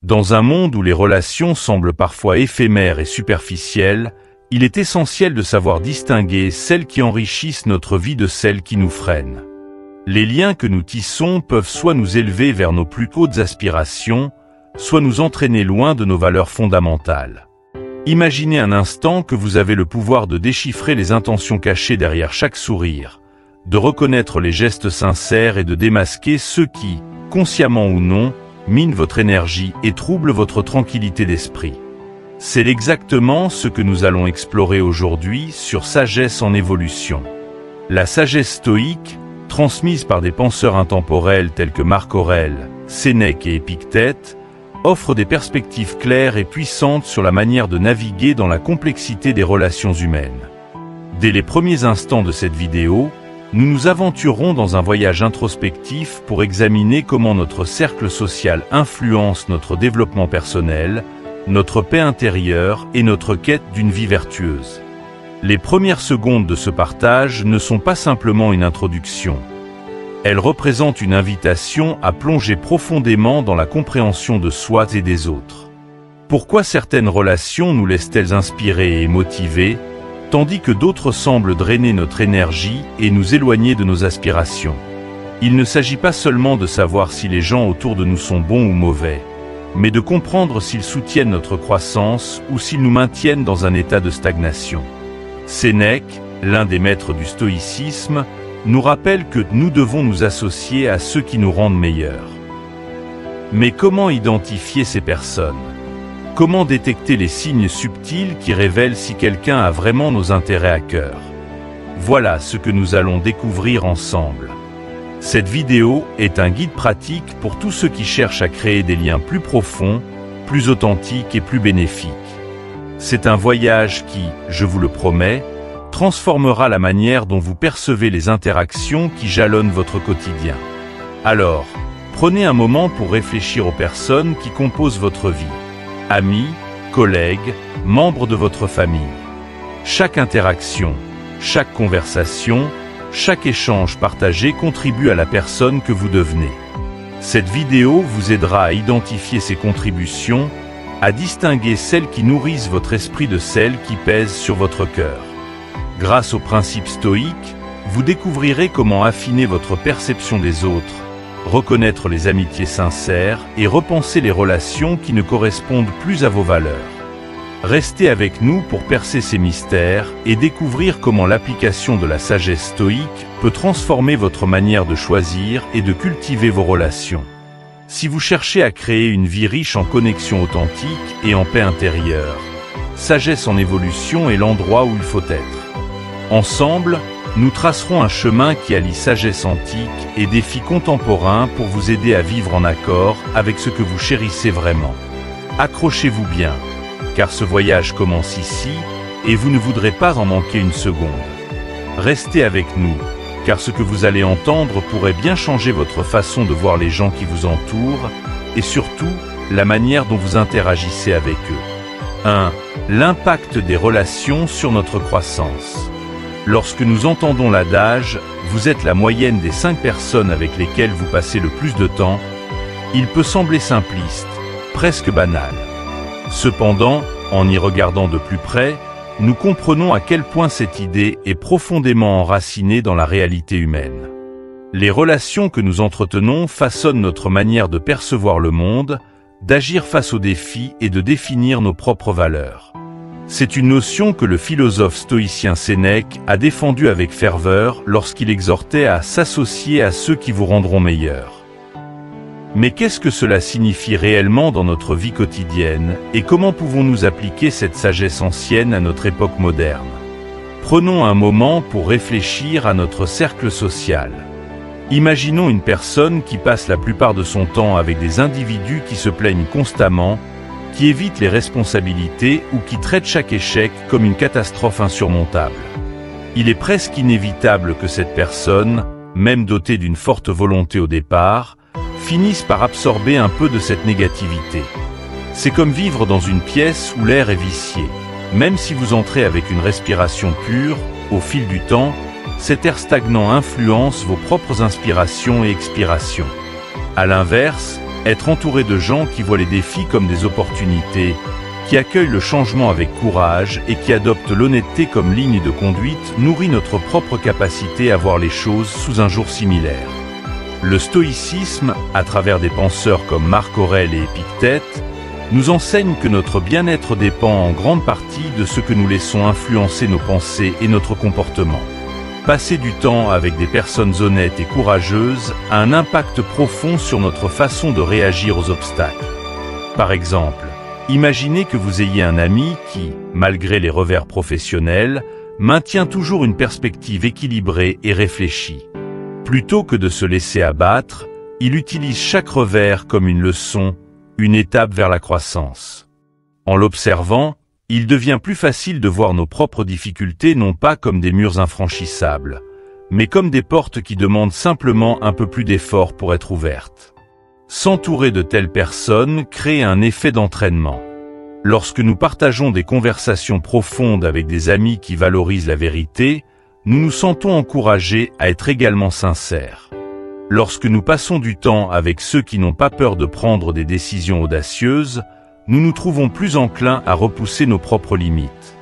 Dans un monde où les relations semblent parfois éphémères et superficielles, il est essentiel de savoir distinguer celles qui enrichissent notre vie de celles qui nous freinent. Les liens que nous tissons peuvent soit nous élever vers nos plus hautes aspirations, soit nous entraîner loin de nos valeurs fondamentales. Imaginez un instant que vous avez le pouvoir de déchiffrer les intentions cachées derrière chaque sourire, de reconnaître les gestes sincères et de démasquer ceux qui, consciemment ou non, minent votre énergie et troublent votre tranquillité d'esprit. C'est exactement ce que nous allons explorer aujourd'hui sur Sagesse en évolution. La sagesse stoïque, transmise par des penseurs intemporels tels que Marc Aurèle, Sénèque et Épictète, offre des perspectives claires et puissantes sur la manière de naviguer dans la complexité des relations humaines. Dès les premiers instants de cette vidéo, nous nous aventurerons dans un voyage introspectif pour examiner comment notre cercle social influence notre développement personnel, notre paix intérieure et notre quête d'une vie vertueuse. Les premières secondes de ce partage ne sont pas simplement une introduction. Elles représentent une invitation à plonger profondément dans la compréhension de soi et des autres. Pourquoi certaines relations nous laissent-elles inspirer et motivés, tandis que d'autres semblent drainer notre énergie et nous éloigner de nos aspirations? Il ne s'agit pas seulement de savoir si les gens autour de nous sont bons ou mauvais, mais de comprendre s'ils soutiennent notre croissance ou s'ils nous maintiennent dans un état de stagnation. Sénèque, l'un des maîtres du stoïcisme, nous rappelle que nous devons nous associer à ceux qui nous rendent meilleurs. Mais comment identifier ces personnes? Comment détecter les signes subtils qui révèlent si quelqu'un a vraiment nos intérêts à cœur? Voilà ce que nous allons découvrir ensemble. Cette vidéo est un guide pratique pour tous ceux qui cherchent à créer des liens plus profonds, plus authentiques et plus bénéfiques. C'est un voyage qui, je vous le promets, transformera la manière dont vous percevez les interactions qui jalonnent votre quotidien. Alors, prenez un moment pour réfléchir aux personnes qui composent votre vie. Amis, collègues, membres de votre famille. Chaque interaction, chaque conversation, chaque échange partagé contribue à la personne que vous devenez. Cette vidéo vous aidera à identifier ces contributions, à distinguer celles qui nourrissent votre esprit de celles qui pèsent sur votre cœur. Grâce aux principes stoïques, vous découvrirez comment affiner votre perception des autres, reconnaître les amitiés sincères et repenser les relations qui ne correspondent plus à vos valeurs. Restez avec nous pour percer ces mystères et découvrir comment l'application de la sagesse stoïque peut transformer votre manière de choisir et de cultiver vos relations. Si vous cherchez à créer une vie riche en connexions authentiques et en paix intérieure, Sagesse en évolution est l'endroit où il faut être. Ensemble, nous tracerons un chemin qui allie sagesse antique et défis contemporains pour vous aider à vivre en accord avec ce que vous chérissez vraiment. Accrochez-vous bien, car ce voyage commence ici et vous ne voudrez pas en manquer une seconde. Restez avec nous, car ce que vous allez entendre pourrait bien changer votre façon de voir les gens qui vous entourent et surtout la manière dont vous interagissez avec eux. 1. L'impact des relations sur notre croissance. Lorsque nous entendons l'adage « vous êtes la moyenne des 5 personnes avec lesquelles vous passez le plus de temps », il peut sembler simpliste, presque banal. Cependant, en y regardant de plus près, nous comprenons à quel point cette idée est profondément enracinée dans la réalité humaine. Les relations que nous entretenons façonnent notre manière de percevoir le monde, d'agir face aux défis et de définir nos propres valeurs. C'est une notion que le philosophe stoïcien Sénèque a défendue avec ferveur lorsqu'il exhortait à s'associer à ceux qui vous rendront meilleurs. Mais qu'est-ce que cela signifie réellement dans notre vie quotidienne et comment pouvons-nous appliquer cette sagesse ancienne à notre époque moderne? Prenons un moment pour réfléchir à notre cercle social. Imaginons une personne qui passe la plupart de son temps avec des individus qui se plaignent constamment, qui évitent les responsabilités ou qui traitent chaque échec comme une catastrophe insurmontable. Il est presque inévitable que cette personne, même dotée d'une forte volonté au départ, finisse par absorber un peu de cette négativité. C'est comme vivre dans une pièce où l'air est vicié. Même si vous entrez avec une respiration pure, au fil du temps, cet air stagnant influence vos propres inspirations et expirations. À l'inverse, Être entouré de gens qui voient les défis comme des opportunités, qui accueillent le changement avec courage et qui adoptent l'honnêteté comme ligne de conduite nourrit notre propre capacité à voir les choses sous un jour similaire. Le stoïcisme, à travers des penseurs comme Marc Aurèle et Épictète, nous enseigne que notre bien-être dépend en grande partie de ce que nous laissons influencer nos pensées et notre comportement. Passer du temps avec des personnes honnêtes et courageuses a un impact profond sur notre façon de réagir aux obstacles. Par exemple, imaginez que vous ayez un ami qui, malgré les revers professionnels, maintient toujours une perspective équilibrée et réfléchie. Plutôt que de se laisser abattre, il utilise chaque revers comme une leçon, une étape vers la croissance. En l'observant, il devient plus facile de voir nos propres difficultés non pas comme des murs infranchissables, mais comme des portes qui demandent simplement un peu plus d'effort pour être ouvertes. S'entourer de telles personnes crée un effet d'entraînement. Lorsque nous partageons des conversations profondes avec des amis qui valorisent la vérité, nous nous sentons encouragés à être également sincères. Lorsque nous passons du temps avec ceux qui n'ont pas peur de prendre des décisions audacieuses, nous nous trouvons plus enclins à repousser nos propres limites.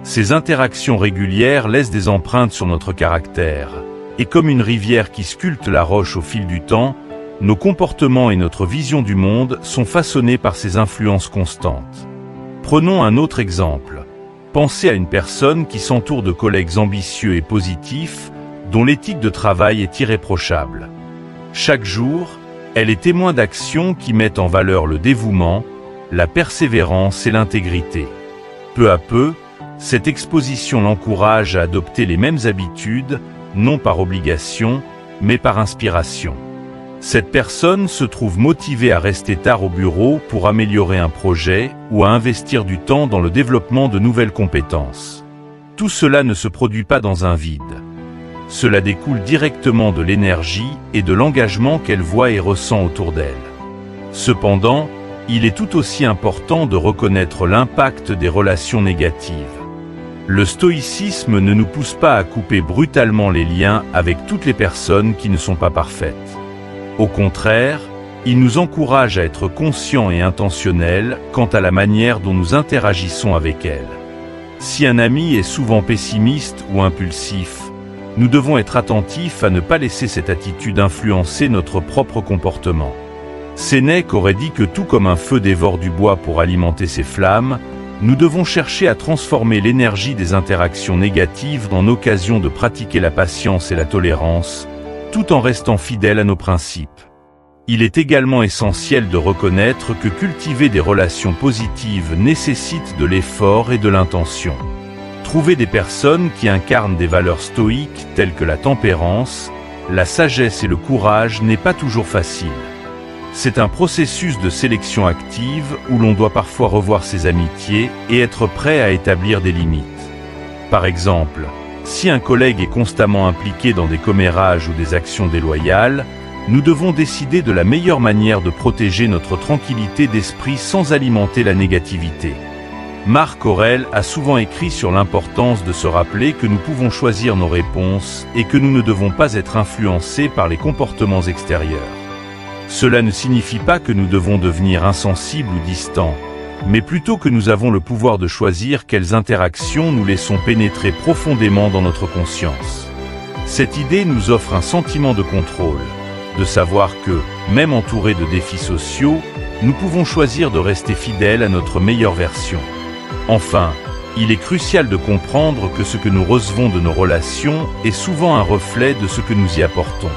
Ces interactions régulières laissent des empreintes sur notre caractère, et comme une rivière qui sculpte la roche au fil du temps, nos comportements et notre vision du monde sont façonnés par ces influences constantes. Prenons un autre exemple. Pensez à une personne qui s'entoure de collègues ambitieux et positifs, dont l'éthique de travail est irréprochable. Chaque jour, elle est témoin d'actions qui mettent en valeur le dévouement, la persévérance et l'intégrité. Peu à peu, cette exposition l'encourage à adopter les mêmes habitudes, non par obligation, mais par inspiration. Cette personne se trouve motivée à rester tard au bureau pour améliorer un projet ou à investir du temps dans le développement de nouvelles compétences. Tout cela ne se produit pas dans un vide. Cela découle directement de l'énergie et de l'engagement qu'elle voit et ressent autour d'elle. Cependant, il est tout aussi important de reconnaître l'impact des relations négatives. Le stoïcisme ne nous pousse pas à couper brutalement les liens avec toutes les personnes qui ne sont pas parfaites. Au contraire, il nous encourage à être conscients et intentionnels quant à la manière dont nous interagissons avec elles. Si un ami est souvent pessimiste ou impulsif, nous devons être attentifs à ne pas laisser cette attitude influencer notre propre comportement. Sénèque aurait dit que tout comme un feu dévore du bois pour alimenter ses flammes, nous devons chercher à transformer l'énergie des interactions négatives en occasion de pratiquer la patience et la tolérance, tout en restant fidèles à nos principes. Il est également essentiel de reconnaître que cultiver des relations positives nécessite de l'effort et de l'intention. Trouver des personnes qui incarnent des valeurs stoïques telles que la tempérance, la sagesse et le courage n'est pas toujours facile. C'est un processus de sélection active où l'on doit parfois revoir ses amitiés et être prêt à établir des limites. Par exemple, si un collègue est constamment impliqué dans des commérages ou des actions déloyales, nous devons décider de la meilleure manière de protéger notre tranquillité d'esprit sans alimenter la négativité. Marc Aurèle a souvent écrit sur l'importance de se rappeler que nous pouvons choisir nos réponses et que nous ne devons pas être influencés par les comportements extérieurs. Cela ne signifie pas que nous devons devenir insensibles ou distants, mais plutôt que nous avons le pouvoir de choisir quelles interactions nous laissons pénétrer profondément dans notre conscience. Cette idée nous offre un sentiment de contrôle, de savoir que, même entourés de défis sociaux, nous pouvons choisir de rester fidèles à notre meilleure version. Enfin, il est crucial de comprendre que ce que nous recevons de nos relations est souvent un reflet de ce que nous y apportons.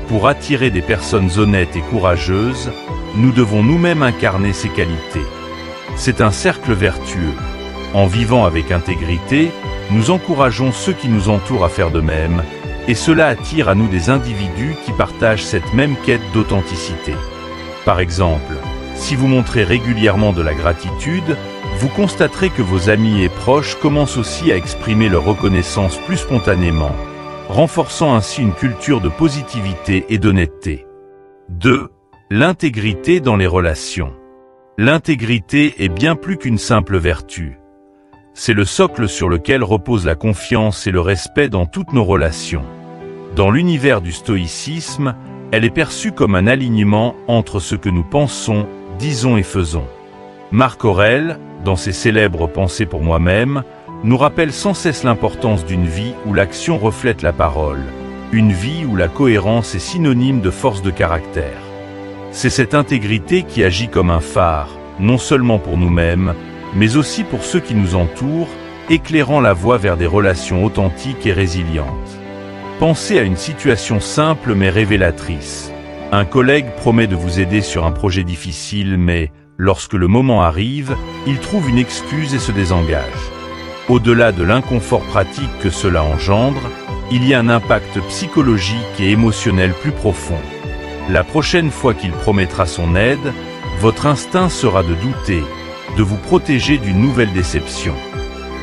Pour attirer des personnes honnêtes et courageuses, nous devons nous-mêmes incarner ces qualités. C'est un cercle vertueux. En vivant avec intégrité, nous encourageons ceux qui nous entourent à faire de même, et cela attire à nous des individus qui partagent cette même quête d'authenticité. Par exemple, si vous montrez régulièrement de la gratitude, vous constaterez que vos amis et proches commencent aussi à exprimer leur reconnaissance plus spontanément, renforçant ainsi une culture de positivité et d'honnêteté. 2. L'intégrité dans les relations. L'intégrité est bien plus qu'une simple vertu. C'est le socle sur lequel repose la confiance et le respect dans toutes nos relations. Dans l'univers du stoïcisme, Elle est perçue comme un alignement entre ce que nous pensons, disons et faisons. Marc Aurèle, dans ses célèbres Pensées pour moi-même, nous rappelle sans cesse l'importance d'une vie où l'action reflète la parole, une vie où la cohérence est synonyme de force de caractère. C'est cette intégrité qui agit comme un phare, non seulement pour nous-mêmes, mais aussi pour ceux qui nous entourent, éclairant la voie vers des relations authentiques et résilientes. Pensez à une situation simple mais révélatrice. Un collègue promet de vous aider sur un projet difficile, mais lorsque le moment arrive, il trouve une excuse et se désengage. Au-delà de l'inconfort pratique que cela engendre, il y a un impact psychologique et émotionnel plus profond. La prochaine fois qu'il promettra son aide, votre instinct sera de douter, de vous protéger d'une nouvelle déception.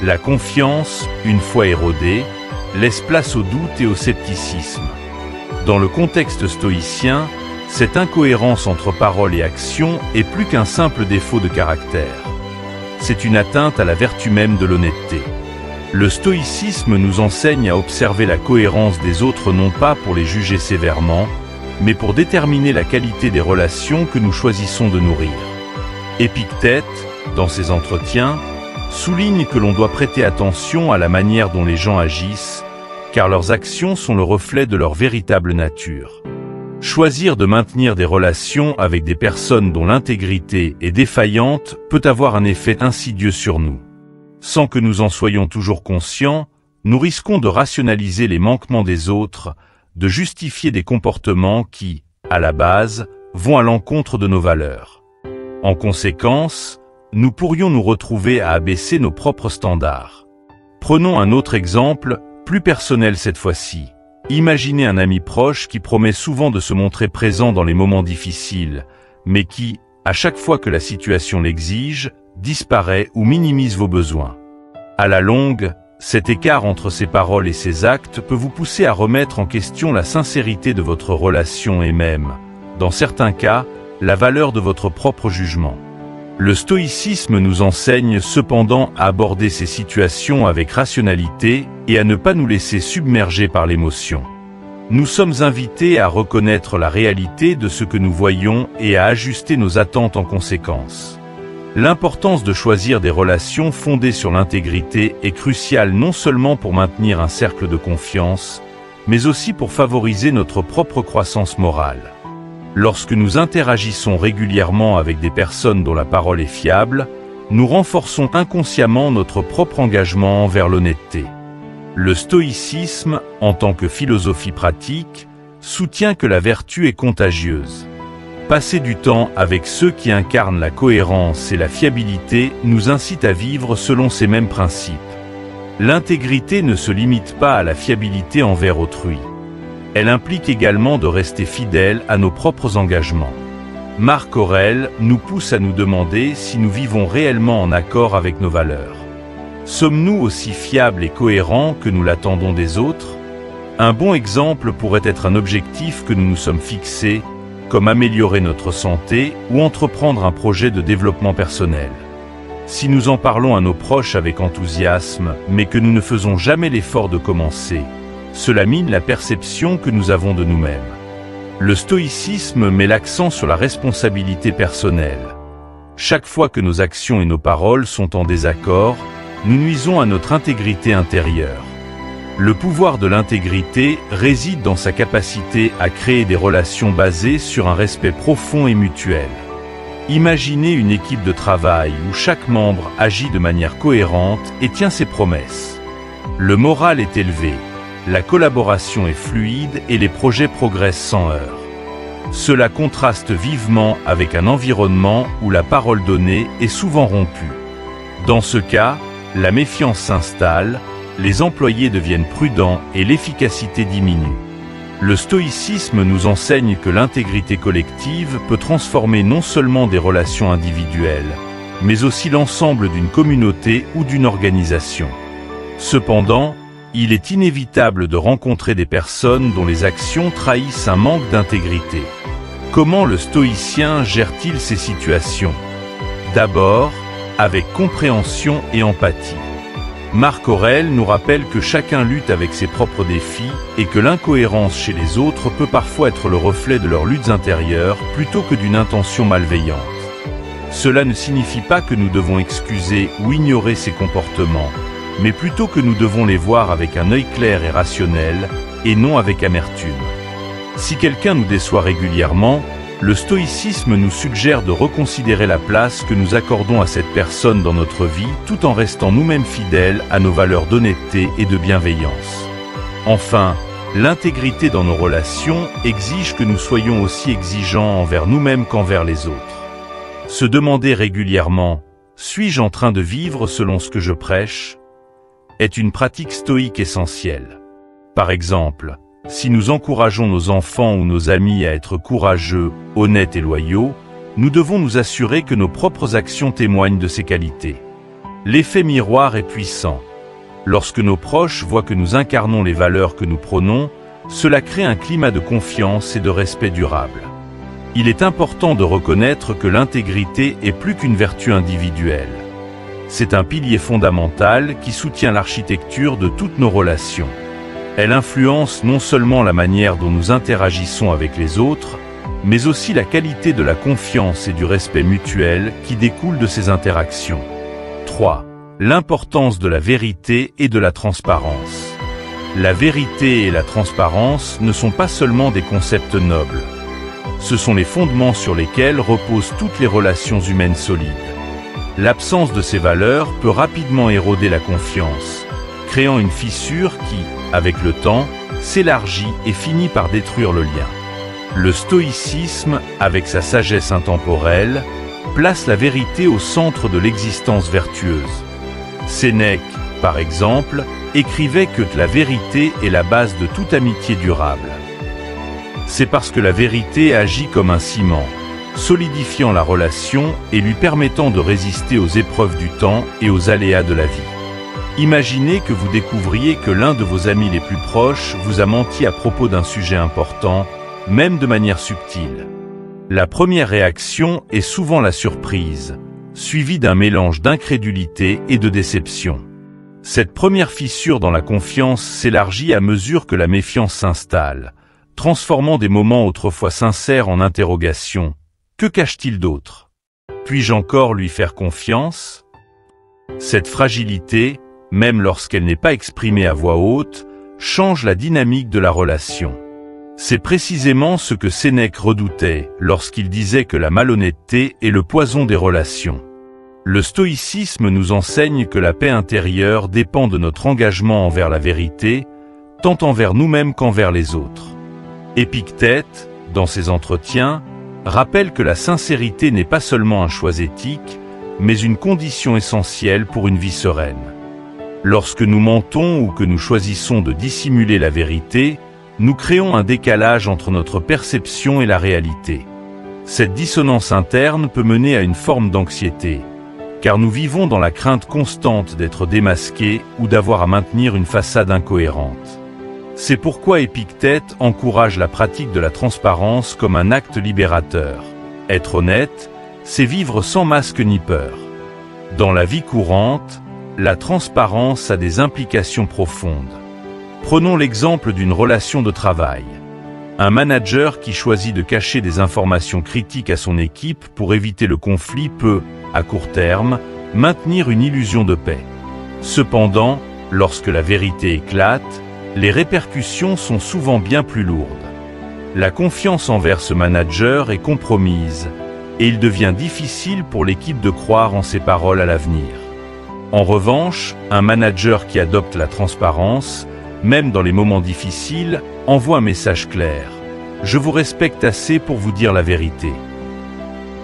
La confiance, une fois érodée, laisse place au doute et au scepticisme. Dans le contexte stoïcien, cette incohérence entre parole et action est plus qu'un simple défaut de caractère. C'est une atteinte à la vertu même de l'honnêteté. Le stoïcisme nous enseigne à observer la cohérence des autres non pas pour les juger sévèrement, mais pour déterminer la qualité des relations que nous choisissons de nourrir. Épictète, dans ses entretiens, souligne que l'on doit prêter attention à la manière dont les gens agissent, car leurs actions sont le reflet de leur véritable nature. Choisir de maintenir des relations avec des personnes dont l'intégrité est défaillante peut avoir un effet insidieux sur nous. Sans que nous en soyons toujours conscients, nous risquons de rationaliser les manquements des autres, de justifier des comportements qui, à la base, vont à l'encontre de nos valeurs. En conséquence, nous pourrions nous retrouver à abaisser nos propres standards. Prenons un autre exemple, plus personnel cette fois-ci. Imaginez un ami proche qui promet souvent de se montrer présent dans les moments difficiles, mais qui, à chaque fois que la situation l'exige, disparaît ou minimise vos besoins. À la longue, cet écart entre ses paroles et ses actes peut vous pousser à remettre en question la sincérité de votre relation et même, dans certains cas, la valeur de votre propre jugement. Le stoïcisme nous enseigne cependant à aborder ces situations avec rationalité et à ne pas nous laisser submerger par l'émotion. Nous sommes invités à reconnaître la réalité de ce que nous voyons et à ajuster nos attentes en conséquence. L'importance de choisir des relations fondées sur l'intégrité est cruciale non seulement pour maintenir un cercle de confiance, mais aussi pour favoriser notre propre croissance morale. Lorsque nous interagissons régulièrement avec des personnes dont la parole est fiable, nous renforçons inconsciemment notre propre engagement envers l'honnêteté. Le stoïcisme, en tant que philosophie pratique, soutient que la vertu est contagieuse. Passer du temps avec ceux qui incarnent la cohérence et la fiabilité nous incite à vivre selon ces mêmes principes. L'intégrité ne se limite pas à la fiabilité envers autrui. Elle implique également de rester fidèle à nos propres engagements. Marc Aurèle nous pousse à nous demander si nous vivons réellement en accord avec nos valeurs. Sommes-nous aussi fiables et cohérents que nous l'attendons des autres? Un bon exemple pourrait être un objectif que nous nous sommes fixés, comme améliorer notre santé ou entreprendre un projet de développement personnel. Si nous en parlons à nos proches avec enthousiasme, mais que nous ne faisons jamais l'effort de commencer, cela mine la perception que nous avons de nous-mêmes. Le stoïcisme met l'accent sur la responsabilité personnelle. Chaque fois que nos actions et nos paroles sont en désaccord, nous nuisons à notre intégrité intérieure. Le pouvoir de l'intégrité réside dans sa capacité à créer des relations basées sur un respect profond et mutuel. Imaginez une équipe de travail où chaque membre agit de manière cohérente et tient ses promesses. Le moral est élevé. La collaboration est fluide et les projets progressent sans heurts. Cela contraste vivement avec un environnement où la parole donnée est souvent rompue. Dans ce cas, la méfiance s'installe, les employés deviennent prudents et l'efficacité diminue. Le stoïcisme nous enseigne que l'intégrité collective peut transformer non seulement des relations individuelles, mais aussi l'ensemble d'une communauté ou d'une organisation. Cependant, il est inévitable de rencontrer des personnes dont les actions trahissent un manque d'intégrité. Comment le stoïcien gère-t-il ces situations? D'abord, avec compréhension et empathie. Marc Aurèle nous rappelle que chacun lutte avec ses propres défis et que l'incohérence chez les autres peut parfois être le reflet de leurs luttes intérieures plutôt que d'une intention malveillante. Cela ne signifie pas que nous devons excuser ou ignorer ces comportements, mais plutôt que nous devons les voir avec un œil clair et rationnel, et non avec amertume. Si quelqu'un nous déçoit régulièrement, le stoïcisme nous suggère de reconsidérer la place que nous accordons à cette personne dans notre vie tout en restant nous-mêmes fidèles à nos valeurs d'honnêteté et de bienveillance. Enfin, l'intégrité dans nos relations exige que nous soyons aussi exigeants envers nous-mêmes qu'envers les autres. Se demander régulièrement « Suis-je en train de vivre selon ce que je prêche ?» est une pratique stoïque essentielle. Par exemple, si nous encourageons nos enfants ou nos amis à être courageux, honnêtes et loyaux, nous devons nous assurer que nos propres actions témoignent de ces qualités. L'effet miroir est puissant. Lorsque nos proches voient que nous incarnons les valeurs que nous prônons, cela crée un climat de confiance et de respect durable. Il est important de reconnaître que l'intégrité est plus qu'une vertu individuelle. C'est un pilier fondamental qui soutient l'architecture de toutes nos relations. Elle influence non seulement la manière dont nous interagissons avec les autres, mais aussi la qualité de la confiance et du respect mutuel qui découlent de ces interactions. 3. L'importance de la vérité et de la transparence. La vérité et la transparence ne sont pas seulement des concepts nobles. Ce sont les fondements sur lesquels reposent toutes les relations humaines solides. L'absence de ces valeurs peut rapidement éroder la confiance, créant une fissure qui, avec le temps, s'élargit et finit par détruire le lien. Le stoïcisme, avec sa sagesse intemporelle, place la vérité au centre de l'existence vertueuse. Sénèque, par exemple, écrivait que la vérité est la base de toute amitié durable. C'est parce que la vérité agit comme un ciment, solidifiant la relation et lui permettant de résister aux épreuves du temps et aux aléas de la vie. Imaginez que vous découvriez que l'un de vos amis les plus proches vous a menti à propos d'un sujet important, même de manière subtile. La première réaction est souvent la surprise, suivie d'un mélange d'incrédulité et de déception. Cette première fissure dans la confiance s'élargit à mesure que la méfiance s'installe, transformant des moments autrefois sincères en interrogations. Que cache-t-il d'autre? Puis-je encore lui faire confiance? Cette fragilité, même lorsqu'elle n'est pas exprimée à voix haute, change la dynamique de la relation. C'est précisément ce que Sénèque redoutait lorsqu'il disait que la malhonnêteté est le poison des relations. Le stoïcisme nous enseigne que la paix intérieure dépend de notre engagement envers la vérité, tant envers nous-mêmes qu'envers les autres. Épictète, dans ses entretiens, rappelle que la sincérité n'est pas seulement un choix éthique, mais une condition essentielle pour une vie sereine. Lorsque nous mentons ou que nous choisissons de dissimuler la vérité, nous créons un décalage entre notre perception et la réalité. Cette dissonance interne peut mener à une forme d'anxiété, car nous vivons dans la crainte constante d'être démasqués ou d'avoir à maintenir une façade incohérente. C'est pourquoi Épictète encourage la pratique de la transparence comme un acte libérateur. Être honnête, c'est vivre sans masque ni peur. Dans la vie courante, la transparence a des implications profondes. Prenons l'exemple d'une relation de travail. Un manager qui choisit de cacher des informations critiques à son équipe pour éviter le conflit peut, à court terme, maintenir une illusion de paix. Cependant, lorsque la vérité éclate, les répercussions sont souvent bien plus lourdes. La confiance envers ce manager est compromise, et il devient difficile pour l'équipe de croire en ses paroles à l'avenir. En revanche, un manager qui adopte la transparence, même dans les moments difficiles, envoie un message clair. Je vous respecte assez pour vous dire la vérité.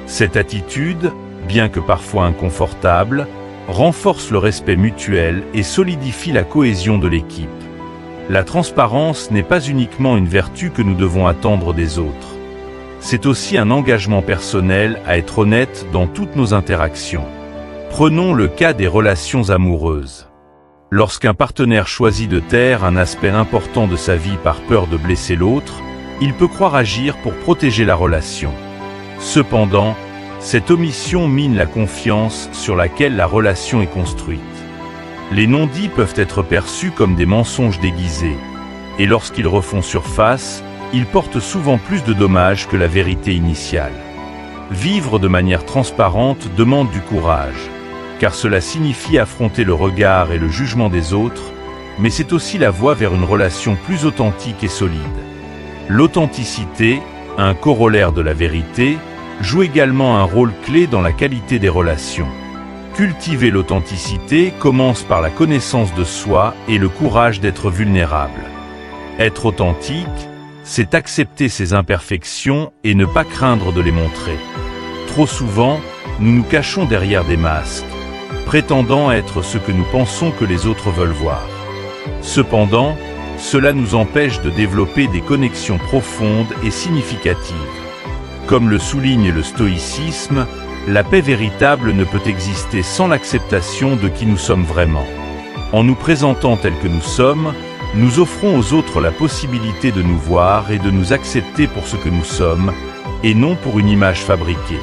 Cette attitude, bien que parfois inconfortable, renforce le respect mutuel et solidifie la cohésion de l'équipe. La transparence n'est pas uniquement une vertu que nous devons attendre des autres. C'est aussi un engagement personnel à être honnête dans toutes nos interactions. Prenons le cas des relations amoureuses. Lorsqu'un partenaire choisit de taire un aspect important de sa vie par peur de blesser l'autre, il peut croire agir pour protéger la relation. Cependant, cette omission mine la confiance sur laquelle la relation est construite. Les non-dits peuvent être perçus comme des mensonges déguisés, et lorsqu'ils refont surface, ils portent souvent plus de dommages que la vérité initiale. Vivre de manière transparente demande du courage, car cela signifie affronter le regard et le jugement des autres, mais c'est aussi la voie vers une relation plus authentique et solide. L'authenticité, un corollaire de la vérité, joue également un rôle clé dans la qualité des relations. Cultiver l'authenticité commence par la connaissance de soi et le courage d'être vulnérable. Être authentique, c'est accepter ses imperfections et ne pas craindre de les montrer. Trop souvent, nous nous cachons derrière des masques, prétendant être ce que nous pensons que les autres veulent voir. Cependant, cela nous empêche de développer des connexions profondes et significatives. Comme le souligne le stoïcisme, la paix véritable ne peut exister sans l'acceptation de qui nous sommes vraiment. En nous présentant tels que nous sommes, nous offrons aux autres la possibilité de nous voir et de nous accepter pour ce que nous sommes, et non pour une image fabriquée.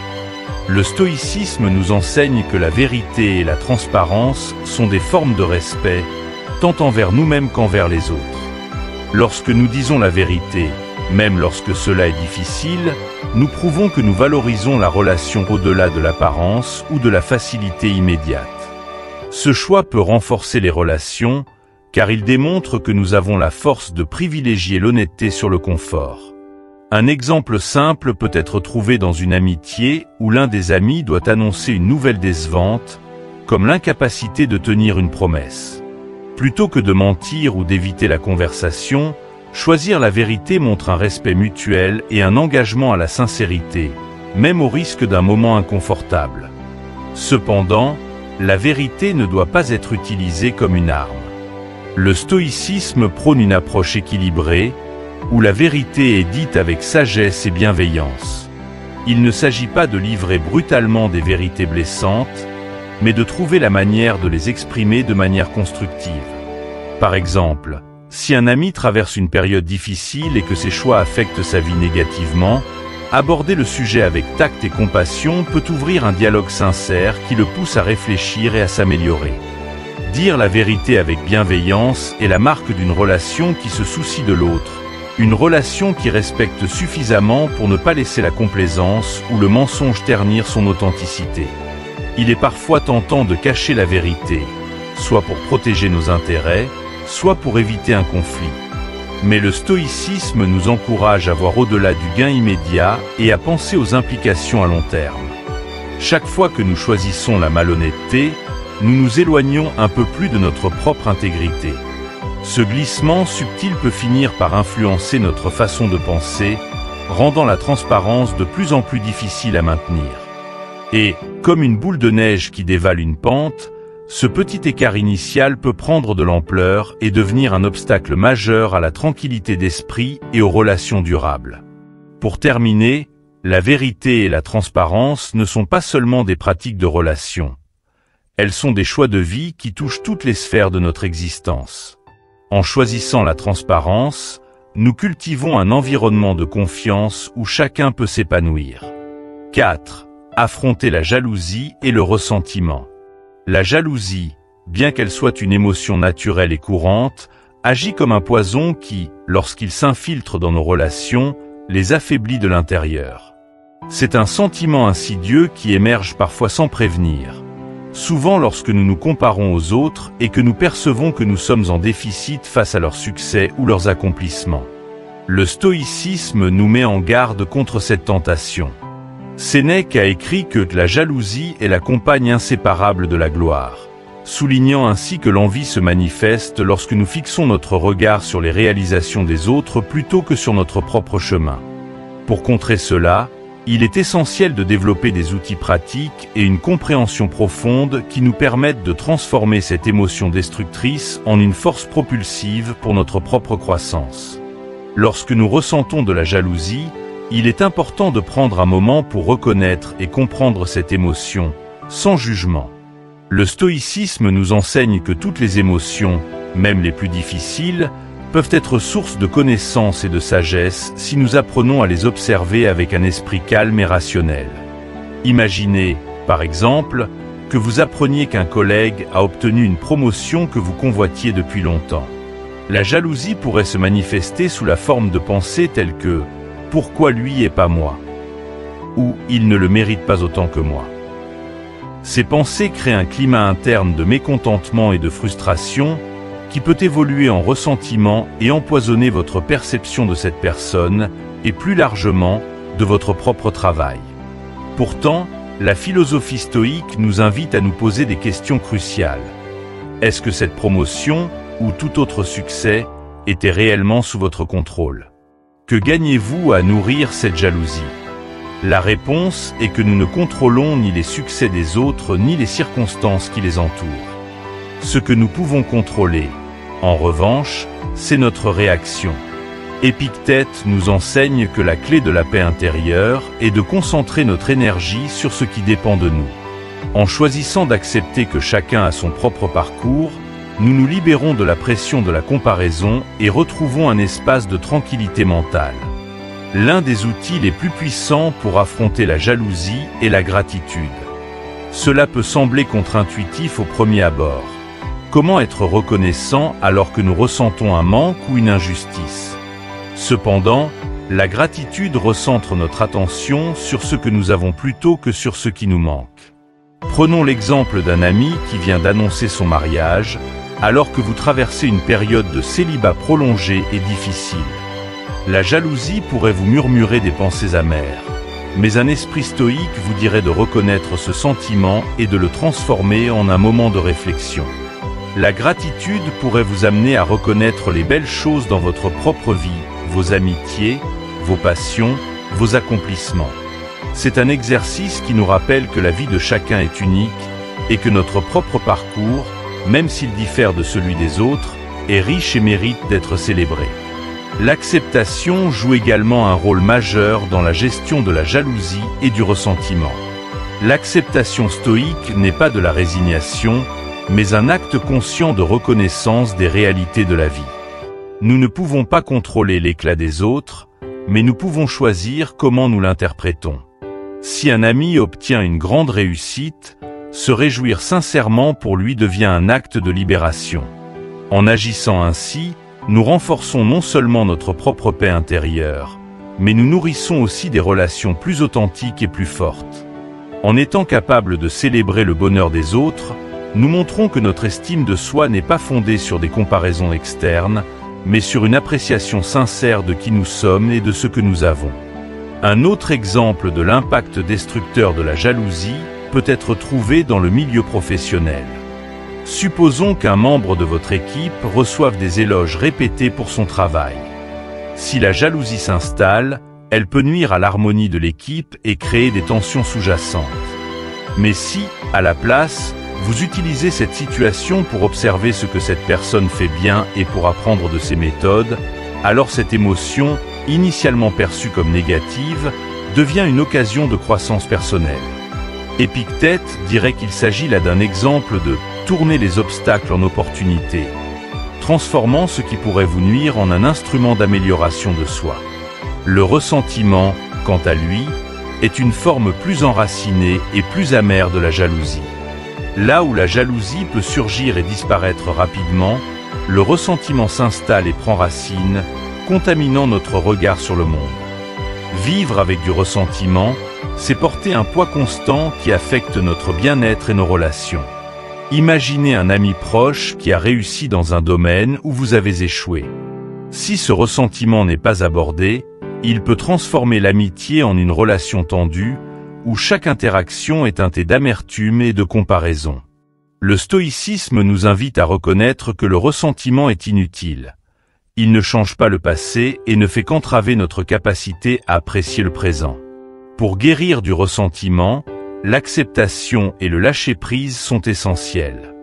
Le stoïcisme nous enseigne que la vérité et la transparence sont des formes de respect, tant envers nous-mêmes qu'envers les autres. Lorsque nous disons la vérité, même lorsque cela est difficile, nous prouvons que nous valorisons la relation au-delà de l'apparence ou de la facilité immédiate. Ce choix peut renforcer les relations, car il démontre que nous avons la force de privilégier l'honnêteté sur le confort. Un exemple simple peut être trouvé dans une amitié où l'un des amis doit annoncer une nouvelle décevante, comme l'incapacité de tenir une promesse. Plutôt que de mentir ou d'éviter la conversation, choisir la vérité montre un respect mutuel et un engagement à la sincérité, même au risque d'un moment inconfortable. Cependant, la vérité ne doit pas être utilisée comme une arme. Le stoïcisme prône une approche équilibrée, où la vérité est dite avec sagesse et bienveillance. Il ne s'agit pas de livrer brutalement des vérités blessantes, mais de trouver la manière de les exprimer de manière constructive. Par exemple, si un ami traverse une période difficile et que ses choix affectent sa vie négativement, aborder le sujet avec tact et compassion peut ouvrir un dialogue sincère qui le pousse à réfléchir et à s'améliorer. Dire la vérité avec bienveillance est la marque d'une relation qui se soucie de l'autre, une relation qui respecte suffisamment pour ne pas laisser la complaisance ou le mensonge ternir son authenticité. Il est parfois tentant de cacher la vérité, soit pour protéger nos intérêts, soit pour éviter un conflit. Mais le stoïcisme nous encourage à voir au-delà du gain immédiat et à penser aux implications à long terme. Chaque fois que nous choisissons la malhonnêteté, nous nous éloignons un peu plus de notre propre intégrité. Ce glissement subtil peut finir par influencer notre façon de penser, rendant la transparence de plus en plus difficile à maintenir. Et, comme une boule de neige qui dévale une pente, ce petit écart initial peut prendre de l'ampleur et devenir un obstacle majeur à la tranquillité d'esprit et aux relations durables. Pour terminer, la vérité et la transparence ne sont pas seulement des pratiques de relations. Elles sont des choix de vie qui touchent toutes les sphères de notre existence. En choisissant la transparence, nous cultivons un environnement de confiance où chacun peut s'épanouir. 4. Affronter la jalousie et le ressentiment. La jalousie, bien qu'elle soit une émotion naturelle et courante, agit comme un poison qui, lorsqu'il s'infiltre dans nos relations, les affaiblit de l'intérieur. C'est un sentiment insidieux qui émerge parfois sans prévenir. Souvent lorsque nous nous comparons aux autres et que nous percevons que nous sommes en déficit face à leurs succès ou leurs accomplissements. Le stoïcisme nous met en garde contre cette tentation. Sénèque a écrit que la jalousie est la compagne inséparable de la gloire, soulignant ainsi que l'envie se manifeste lorsque nous fixons notre regard sur les réalisations des autres plutôt que sur notre propre chemin. Pour contrer cela, il est essentiel de développer des outils pratiques et une compréhension profonde qui nous permettent de transformer cette émotion destructrice en une force propulsive pour notre propre croissance. Lorsque nous ressentons de la jalousie, il est important de prendre un moment pour reconnaître et comprendre cette émotion, sans jugement. Le stoïcisme nous enseigne que toutes les émotions, même les plus difficiles, peuvent être source de connaissance et de sagesse si nous apprenons à les observer avec un esprit calme et rationnel. Imaginez, par exemple, que vous appreniez qu'un collègue a obtenu une promotion que vous convoitiez depuis longtemps. La jalousie pourrait se manifester sous la forme de pensées telles que « Pourquoi lui et pas moi ?» ou « Il ne le mérite pas autant que moi ». Ces pensées créent un climat interne de mécontentement et de frustration qui peut évoluer en ressentiment et empoisonner votre perception de cette personne et plus largement de votre propre travail. Pourtant, la philosophie stoïque nous invite à nous poser des questions cruciales. Est-ce que cette promotion ou tout autre succès était réellement sous votre contrôle? Que gagnez-vous à nourrir cette jalousie? La réponse est que nous ne contrôlons ni les succès des autres ni les circonstances qui les entourent. Ce que nous pouvons contrôler, en revanche, c'est notre réaction. Épictète nous enseigne que la clé de la paix intérieure est de concentrer notre énergie sur ce qui dépend de nous. En choisissant d'accepter que chacun a son propre parcours, nous nous libérons de la pression de la comparaison et retrouvons un espace de tranquillité mentale. L'un des outils les plus puissants pour affronter la jalousie est la gratitude. Cela peut sembler contre-intuitif au premier abord. Comment être reconnaissant alors que nous ressentons un manque ou une injustice? Cependant, la gratitude recentre notre attention sur ce que nous avons plutôt que sur ce qui nous manque. Prenons l'exemple d'un ami qui vient d'annoncer son mariage, alors que vous traversez une période de célibat prolongée et difficile. La jalousie pourrait vous murmurer des pensées amères, mais un esprit stoïque vous dirait de reconnaître ce sentiment et de le transformer en un moment de réflexion. La gratitude pourrait vous amener à reconnaître les belles choses dans votre propre vie, vos amitiés, vos passions, vos accomplissements. C'est un exercice qui nous rappelle que la vie de chacun est unique et que notre propre parcours, même s'il diffère de celui des autres, est riche et mérite d'être célébré. L'acceptation joue également un rôle majeur dans la gestion de la jalousie et du ressentiment. L'acceptation stoïque n'est pas de la résignation, mais un acte conscient de reconnaissance des réalités de la vie. Nous ne pouvons pas contrôler l'éclat des autres, mais nous pouvons choisir comment nous l'interprétons. Si un ami obtient une grande réussite, se réjouir sincèrement pour lui devient un acte de libération. En agissant ainsi, nous renforçons non seulement notre propre paix intérieure, mais nous nourrissons aussi des relations plus authentiques et plus fortes. En étant capables de célébrer le bonheur des autres, nous montrons que notre estime de soi n'est pas fondée sur des comparaisons externes, mais sur une appréciation sincère de qui nous sommes et de ce que nous avons. Un autre exemple de l'impact destructeur de la jalousie peut être trouvé dans le milieu professionnel. Supposons qu'un membre de votre équipe reçoive des éloges répétés pour son travail. Si la jalousie s'installe, elle peut nuire à l'harmonie de l'équipe et créer des tensions sous-jacentes. Mais si, à la place, vous utilisez cette situation pour observer ce que cette personne fait bien et pour apprendre de ses méthodes, alors cette émotion, initialement perçue comme négative, devient une occasion de croissance personnelle. Épictète dirait qu'il s'agit là d'un exemple de « tourner les obstacles en opportunités », transformant ce qui pourrait vous nuire en un instrument d'amélioration de soi. Le ressentiment, quant à lui, est une forme plus enracinée et plus amère de la jalousie. Là où la jalousie peut surgir et disparaître rapidement, le ressentiment s'installe et prend racine, contaminant notre regard sur le monde. Vivre avec du ressentiment, c'est porter un poids constant qui affecte notre bien-être et nos relations. Imaginez un ami proche qui a réussi dans un domaine où vous avez échoué. Si ce ressentiment n'est pas abordé, il peut transformer l'amitié en une relation tendue, où chaque interaction est teintée d'amertume et de comparaison. Le stoïcisme nous invite à reconnaître que le ressentiment est inutile. Il ne change pas le passé et ne fait qu'entraver notre capacité à apprécier le présent. Pour guérir du ressentiment, l'acceptation et le lâcher-prise sont essentiels.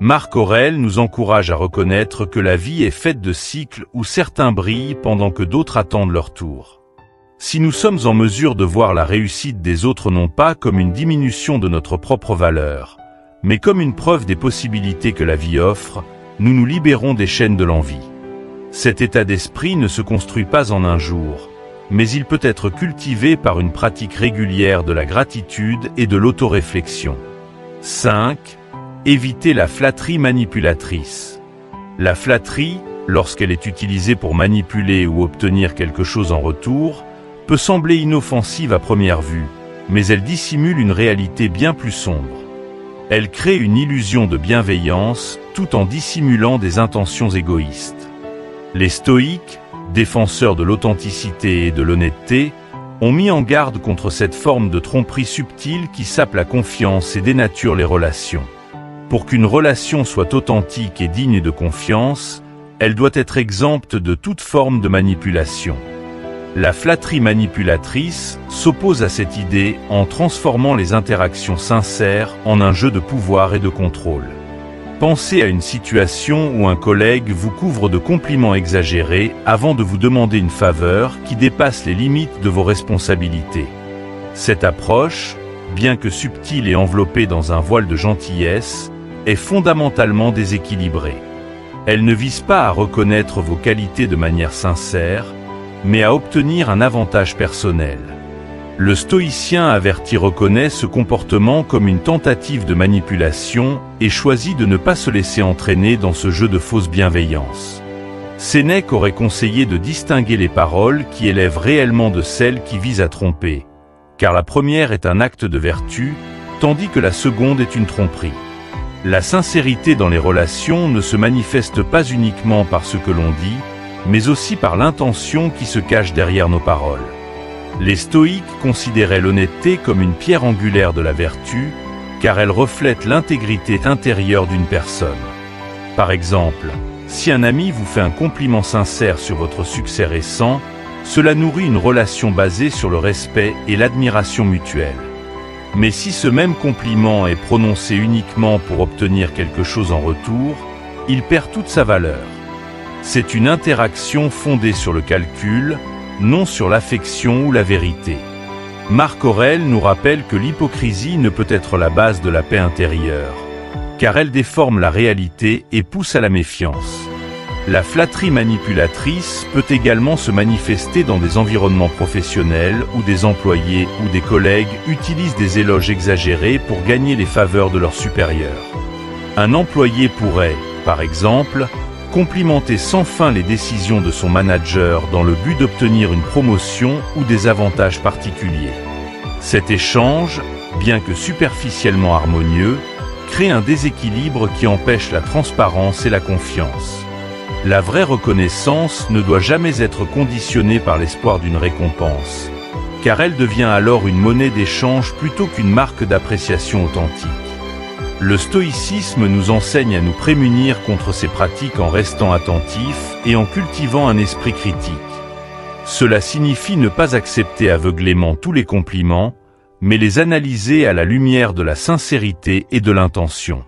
Marc Aurèle nous encourage à reconnaître que la vie est faite de cycles où certains brillent pendant que d'autres attendent leur tour. Si nous sommes en mesure de voir la réussite des autres non pas comme une diminution de notre propre valeur, mais comme une preuve des possibilités que la vie offre, nous nous libérons des chaînes de l'envie. Cet état d'esprit ne se construit pas en un jour, mais il peut être cultivé par une pratique régulière de la gratitude et de l'autoréflexion. 5. Évitez la flatterie manipulatrice. La flatterie, lorsqu'elle est utilisée pour manipuler ou obtenir quelque chose en retour, peut sembler inoffensive à première vue, mais elle dissimule une réalité bien plus sombre. Elle crée une illusion de bienveillance tout en dissimulant des intentions égoïstes. Les stoïques, défenseurs de l'authenticité et de l'honnêteté, ont mis en garde contre cette forme de tromperie subtile qui sape la confiance et dénature les relations. Pour qu'une relation soit authentique et digne de confiance, elle doit être exempte de toute forme de manipulation. La flatterie manipulatrice s'oppose à cette idée en transformant les interactions sincères en un jeu de pouvoir et de contrôle. Pensez à une situation où un collègue vous couvre de compliments exagérés avant de vous demander une faveur qui dépasse les limites de vos responsabilités. Cette approche, bien que subtile et enveloppée dans un voile de gentillesse, est fondamentalement déséquilibrée. Elle ne vise pas à reconnaître vos qualités de manière sincère, mais à obtenir un avantage personnel. Le stoïcien averti reconnaît ce comportement comme une tentative de manipulation et choisit de ne pas se laisser entraîner dans ce jeu de fausse bienveillance. Sénèque aurait conseillé de distinguer les paroles qui élèvent réellement de celles qui visent à tromper, car la première est un acte de vertu, tandis que la seconde est une tromperie. La sincérité dans les relations ne se manifeste pas uniquement par ce que l'on dit, mais aussi par l'intention qui se cache derrière nos paroles. Les stoïques considéraient l'honnêteté comme une pierre angulaire de la vertu, car elle reflète l'intégrité intérieure d'une personne. Par exemple, si un ami vous fait un compliment sincère sur votre succès récent, cela nourrit une relation basée sur le respect et l'admiration mutuelle. Mais si ce même compliment est prononcé uniquement pour obtenir quelque chose en retour, il perd toute sa valeur. C'est une interaction fondée sur le calcul, non sur l'affection ou la vérité. Marc Aurèle nous rappelle que l'hypocrisie ne peut être la base de la paix intérieure, car elle déforme la réalité et pousse à la méfiance. La flatterie manipulatrice peut également se manifester dans des environnements professionnels où des employés ou des collègues utilisent des éloges exagérés pour gagner les faveurs de leurs supérieurs. Un employé pourrait, par exemple, complimenter sans fin les décisions de son manager dans le but d'obtenir une promotion ou des avantages particuliers. Cet échange, bien que superficiellement harmonieux, crée un déséquilibre qui empêche la transparence et la confiance. La vraie reconnaissance ne doit jamais être conditionnée par l'espoir d'une récompense, car elle devient alors une monnaie d'échange plutôt qu'une marque d'appréciation authentique. Le stoïcisme nous enseigne à nous prémunir contre ces pratiques en restant attentifs et en cultivant un esprit critique. Cela signifie ne pas accepter aveuglément tous les compliments, mais les analyser à la lumière de la sincérité et de l'intention.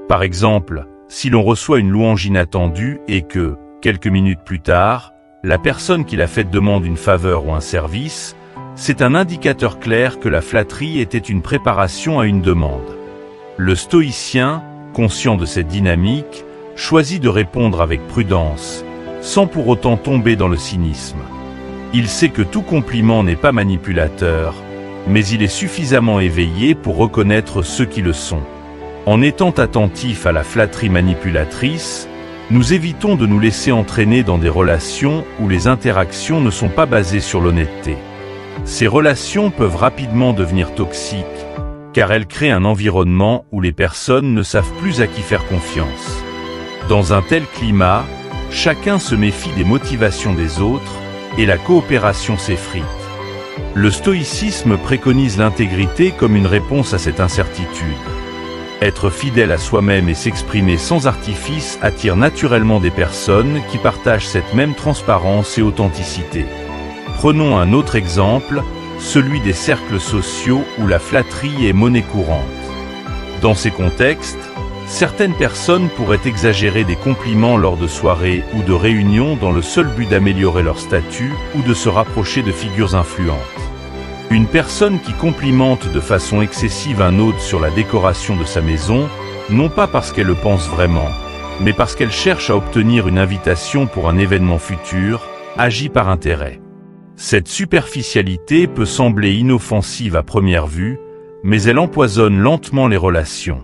Par exemple, si l'on reçoit une louange inattendue et que, quelques minutes plus tard, la personne qui l'a faite demande une faveur ou un service, c'est un indicateur clair que la flatterie était une préparation à une demande. Le stoïcien, conscient de cette dynamique, choisit de répondre avec prudence, sans pour autant tomber dans le cynisme. Il sait que tout compliment n'est pas manipulateur, mais il est suffisamment éveillé pour reconnaître ceux qui le sont. En étant attentif à la flatterie manipulatrice, nous évitons de nous laisser entraîner dans des relations où les interactions ne sont pas basées sur l'honnêteté. Ces relations peuvent rapidement devenir toxiques, car elles créent un environnement où les personnes ne savent plus à qui faire confiance. Dans un tel climat, chacun se méfie des motivations des autres et la coopération s'effrite. Le stoïcisme préconise l'intégrité comme une réponse à cette incertitude. Être fidèle à soi-même et s'exprimer sans artifice attire naturellement des personnes qui partagent cette même transparence et authenticité. Prenons un autre exemple, celui des cercles sociaux où la flatterie est monnaie courante. Dans ces contextes, certaines personnes pourraient exagérer des compliments lors de soirées ou de réunions dans le seul but d'améliorer leur statut ou de se rapprocher de figures influentes. Une personne qui complimente de façon excessive un hôte sur la décoration de sa maison, non pas parce qu'elle le pense vraiment, mais parce qu'elle cherche à obtenir une invitation pour un événement futur, agit par intérêt. Cette superficialité peut sembler inoffensive à première vue, mais elle empoisonne lentement les relations.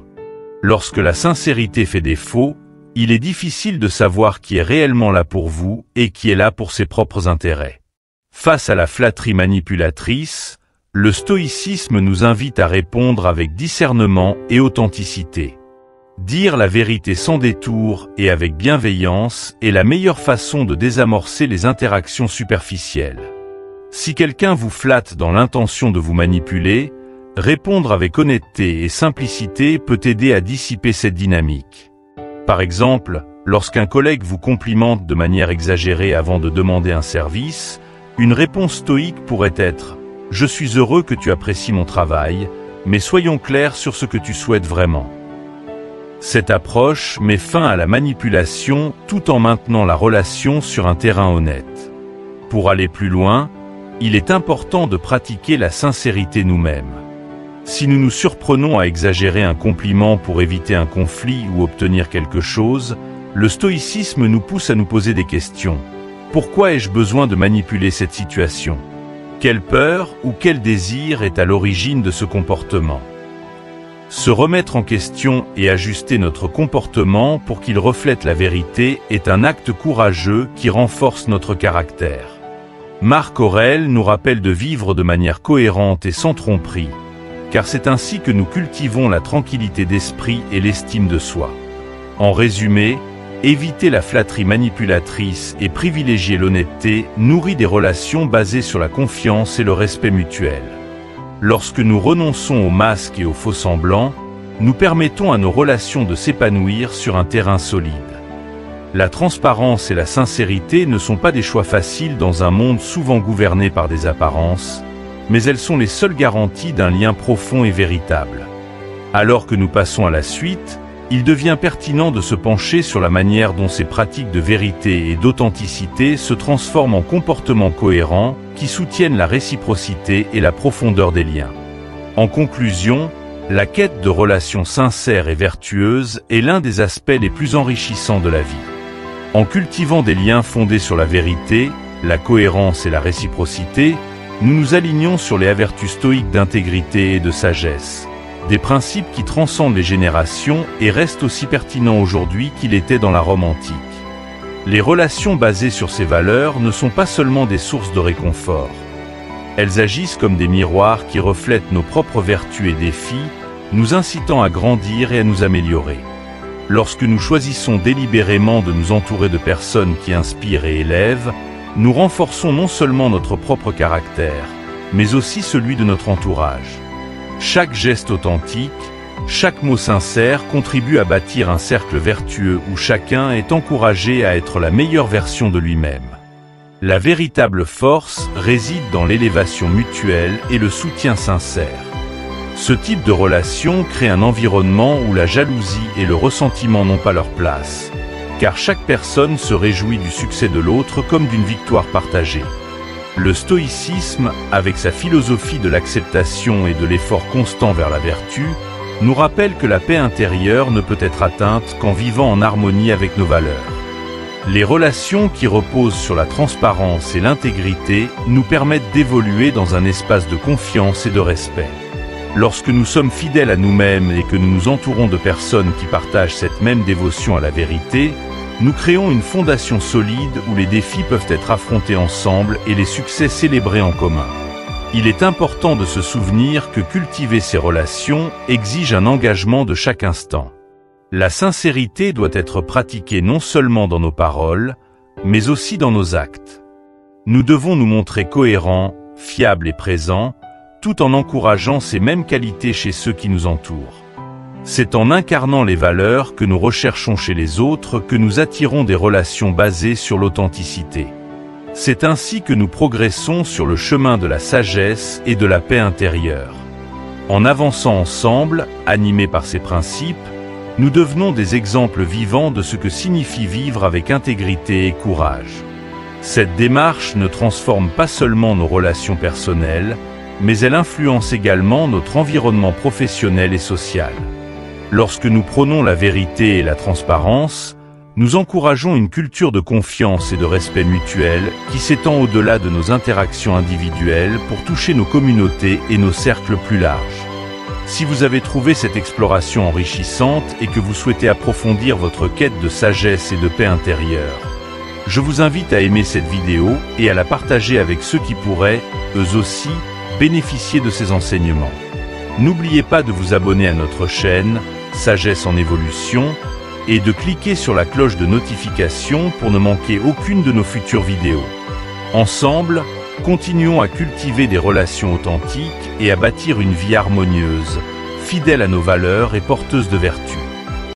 Lorsque la sincérité fait défaut, il est difficile de savoir qui est réellement là pour vous et qui est là pour ses propres intérêts. Face à la flatterie manipulatrice, le stoïcisme nous invite à répondre avec discernement et authenticité. Dire la vérité sans détour et avec bienveillance est la meilleure façon de désamorcer les interactions superficielles. Si quelqu'un vous flatte dans l'intention de vous manipuler, répondre avec honnêteté et simplicité peut aider à dissiper cette dynamique. Par exemple, lorsqu'un collègue vous complimente de manière exagérée avant de demander un service, une réponse stoïque pourrait être « Je suis heureux que tu apprécies mon travail, mais soyons clairs sur ce que tu souhaites vraiment ». Cette approche met fin à la manipulation tout en maintenant la relation sur un terrain honnête. Pour aller plus loin, il est important de pratiquer la sincérité nous-mêmes. Si nous nous surprenons à exagérer un compliment pour éviter un conflit ou obtenir quelque chose, le stoïcisme nous pousse à nous poser des questions. Pourquoi ai-je besoin de manipuler cette situation? Quelle peur ou quel désir est à l'origine de ce comportement? Se remettre en question et ajuster notre comportement pour qu'il reflète la vérité est un acte courageux qui renforce notre caractère. Marc Aurèle nous rappelle de vivre de manière cohérente et sans tromperie, car c'est ainsi que nous cultivons la tranquillité d'esprit et l'estime de soi. En résumé, éviter la flatterie manipulatrice et privilégier l'honnêteté nourrit des relations basées sur la confiance et le respect mutuel. Lorsque nous renonçons aux masques et aux faux-semblants, nous permettons à nos relations de s'épanouir sur un terrain solide. La transparence et la sincérité ne sont pas des choix faciles dans un monde souvent gouverné par des apparences, mais elles sont les seules garanties d'un lien profond et véritable. Alors que nous passons à la suite, il devient pertinent de se pencher sur la manière dont ces pratiques de vérité et d'authenticité se transforment en comportements cohérents qui soutiennent la réciprocité et la profondeur des liens. En conclusion, la quête de relations sincères et vertueuses est l'un des aspects les plus enrichissants de la vie. En cultivant des liens fondés sur la vérité, la cohérence et la réciprocité, nous nous alignons sur les vertus stoïques d'intégrité et de sagesse, des principes qui transcendent les générations et restent aussi pertinents aujourd'hui qu'ils étaient dans la Rome antique. Les relations basées sur ces valeurs ne sont pas seulement des sources de réconfort. Elles agissent comme des miroirs qui reflètent nos propres vertus et défis, nous incitant à grandir et à nous améliorer. Lorsque nous choisissons délibérément de nous entourer de personnes qui inspirent et élèvent, nous renforçons non seulement notre propre caractère, mais aussi celui de notre entourage. Chaque geste authentique, chaque mot sincère contribue à bâtir un cercle vertueux où chacun est encouragé à être la meilleure version de lui-même. La véritable force réside dans l'élévation mutuelle et le soutien sincère. Ce type de relation crée un environnement où la jalousie et le ressentiment n'ont pas leur place, car chaque personne se réjouit du succès de l'autre comme d'une victoire partagée. Le stoïcisme, avec sa philosophie de l'acceptation et de l'effort constant vers la vertu, nous rappelle que la paix intérieure ne peut être atteinte qu'en vivant en harmonie avec nos valeurs. Les relations qui reposent sur la transparence et l'intégrité nous permettent d'évoluer dans un espace de confiance et de respect. Lorsque nous sommes fidèles à nous-mêmes et que nous nous entourons de personnes qui partagent cette même dévotion à la vérité, nous créons une fondation solide où les défis peuvent être affrontés ensemble et les succès célébrés en commun. Il est important de se souvenir que cultiver ces relations exige un engagement de chaque instant. La sincérité doit être pratiquée non seulement dans nos paroles, mais aussi dans nos actes. Nous devons nous montrer cohérents, fiables et présents, tout en encourageant ces mêmes qualités chez ceux qui nous entourent. C'est en incarnant les valeurs que nous recherchons chez les autres que nous attirons des relations basées sur l'authenticité. C'est ainsi que nous progressons sur le chemin de la sagesse et de la paix intérieure. En avançant ensemble, animés par ces principes, nous devenons des exemples vivants de ce que signifie vivre avec intégrité et courage. Cette démarche ne transforme pas seulement nos relations personnelles, mais elle influence également notre environnement professionnel et social. Lorsque nous prônons la vérité et la transparence, nous encourageons une culture de confiance et de respect mutuel qui s'étend au-delà de nos interactions individuelles pour toucher nos communautés et nos cercles plus larges. Si vous avez trouvé cette exploration enrichissante et que vous souhaitez approfondir votre quête de sagesse et de paix intérieure, je vous invite à aimer cette vidéo et à la partager avec ceux qui pourraient, eux aussi, bénéficier de ces enseignements. N'oubliez pas de vous abonner à notre chaîne, Sagesse en Évolution, et de cliquer sur la cloche de notification pour ne manquer aucune de nos futures vidéos. Ensemble, continuons à cultiver des relations authentiques et à bâtir une vie harmonieuse, fidèle à nos valeurs et porteuse de vertu.